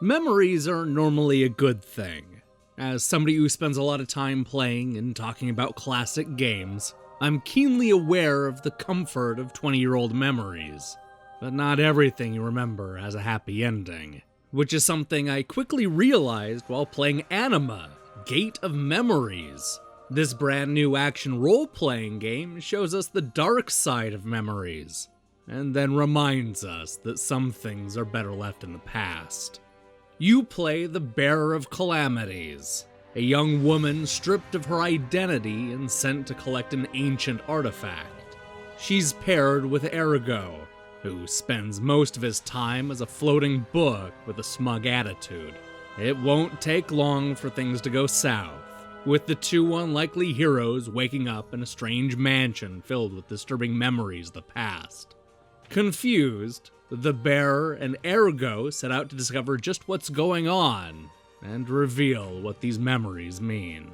Memories are normally a good thing. As somebody who spends a lot of time playing and talking about classic games, I'm keenly aware of the comfort of 20-year-old memories. But not everything you remember has a happy ending, which is something I quickly realized while playing Anima, Gate of Memories. This brand new action role-playing game shows us the dark side of memories, and then reminds us that some things are better left in the past. You play the Bearer of Calamities, a young woman stripped of her identity and sent to collect an ancient artifact. She's paired with Ergo, who spends most of his time as a floating book with a smug attitude. It won't take long for things to go south, with the two unlikely heroes waking up in a strange mansion filled with disturbing memories of the past. Confused, the Bearer and Ergo set out to discover just what's going on and reveal what these memories mean.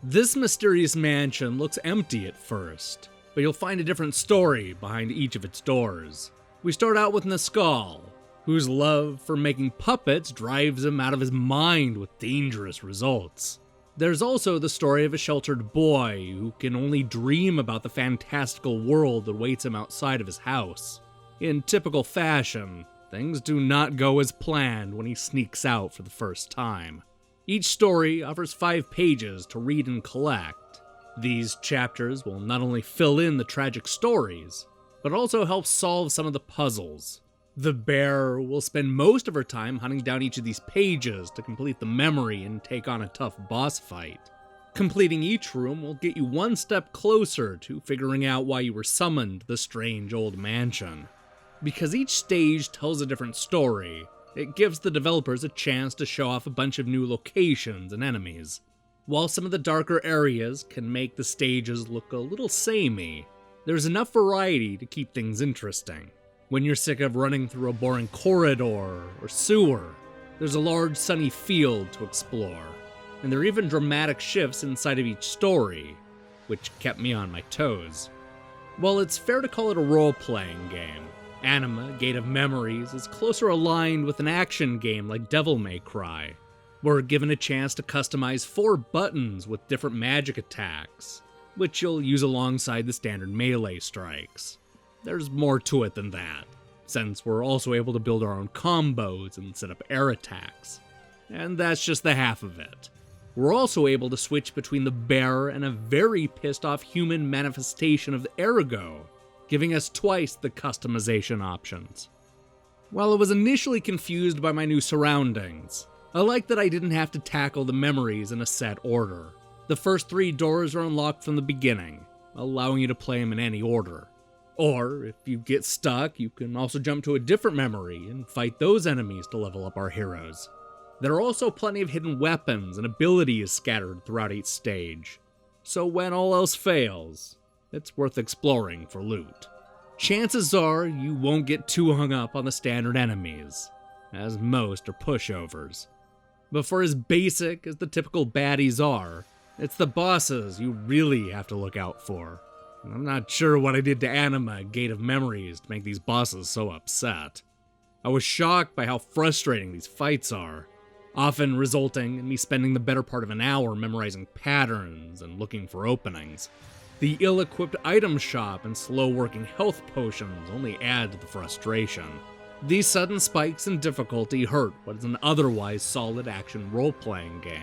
This mysterious mansion looks empty at first, but you'll find a different story behind each of its doors. We start out with Niscal, whose love for making puppets drives him out of his mind with dangerous results. There's also the story of a sheltered boy who can only dream about the fantastical world that waits him outside of his house. In typical fashion, things do not go as planned when he sneaks out for the first time. Each story offers 5 pages to read and collect. These chapters will not only fill in the tragic stories, but also help solve some of the puzzles. The Bear will spend most of her time hunting down each of these pages to complete the memory and take on a tough boss fight. Completing each room will get you one step closer to figuring out why you were summoned to the strange old mansion. Because each stage tells a different story, it gives the developers a chance to show off a bunch of new locations and enemies. While some of the darker areas can make the stages look a little samey, there's enough variety to keep things interesting. When you're sick of running through a boring corridor or sewer, there's a large sunny field to explore, and there are even dramatic shifts inside of each story, which kept me on my toes. While it's fair to call it a role-playing game, Anima, Gate of Memories is closer aligned with an action game like Devil May Cry. We're given a chance to customize 4 buttons with different magic attacks, which you'll use alongside the standard melee strikes. There's more to it than that, since we're also able to build our own combos and set up air attacks. And that's just the half of it. We're also able to switch between the Bear and a very pissed off human manifestation of the Ergo, giving us twice the customization options. While I was initially confused by my new surroundings, I like that I didn't have to tackle the memories in a set order. The first 3 doors are unlocked from the beginning, allowing you to play them in any order. Or, if you get stuck, you can also jump to a different memory and fight those enemies to level up our heroes. There are also plenty of hidden weapons and abilities scattered throughout each stage, so when all else fails, it's worth exploring for loot. Chances are you won't get too hung up on the standard enemies, as most are pushovers. But for as basic as the typical baddies are, it's the bosses you really have to look out for. And I'm not sure what I did to Anima, Gate of Memories, to make these bosses so upset. I was shocked by how frustrating these fights are, often resulting in me spending the better part of an hour memorizing patterns and looking for openings. The ill-equipped item shop and slow-working health potions only add to the frustration. These sudden spikes in difficulty hurt what is an otherwise solid action role-playing game.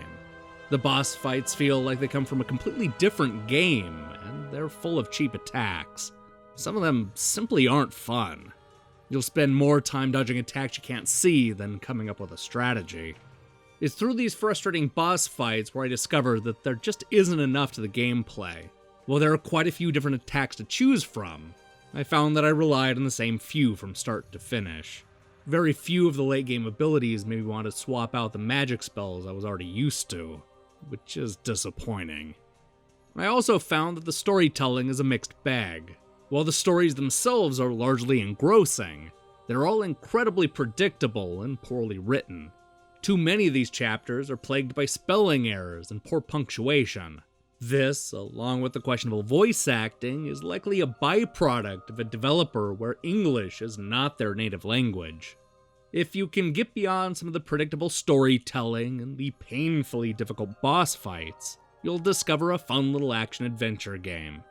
The boss fights feel like they come from a completely different game, and they're full of cheap attacks. Some of them simply aren't fun. You'll spend more time dodging attacks you can't see than coming up with a strategy. It's through these frustrating boss fights where I discovered that there just isn't enough to the gameplay. While there are quite a few different attacks to choose from, I found that I relied on the same few from start to finish. Very few of the late game abilities made me want to swap out the magic spells I was already used to, which is disappointing. I also found that the storytelling is a mixed bag. While the stories themselves are largely engrossing, they're all incredibly predictable and poorly written. Too many of these chapters are plagued by spelling errors and poor punctuation. This, along with the questionable voice acting, is likely a byproduct of a developer where English is not their native language. If you can get beyond some of the predictable storytelling and the painfully difficult boss fights, you'll discover a fun little action-adventure game.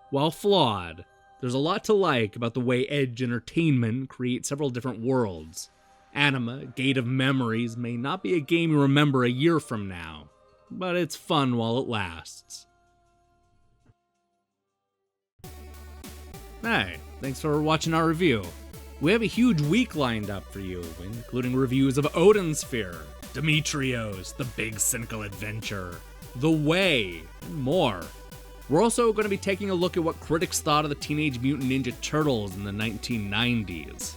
While flawed, there's a lot to like about the way Edge Entertainment creates several different worlds. Anima, Gate of Memories, may not be a game you remember a year from now, but it's fun while it lasts. Hey, thanks for watching our review. We have a huge week lined up for you, including reviews of Odin Sphere, Demetrios, The Big Cynical Adventure, The Way, and more. We're also going to be taking a look at what critics thought of the Teenage Mutant Ninja Turtles in the 1990s.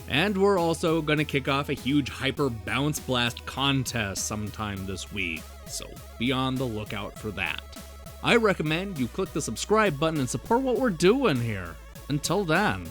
And we're also going to kick off a huge Hyper Bounce Blast contest sometime this week, so be on the lookout for that. I recommend you click the subscribe button and support what we're doing here. Until then.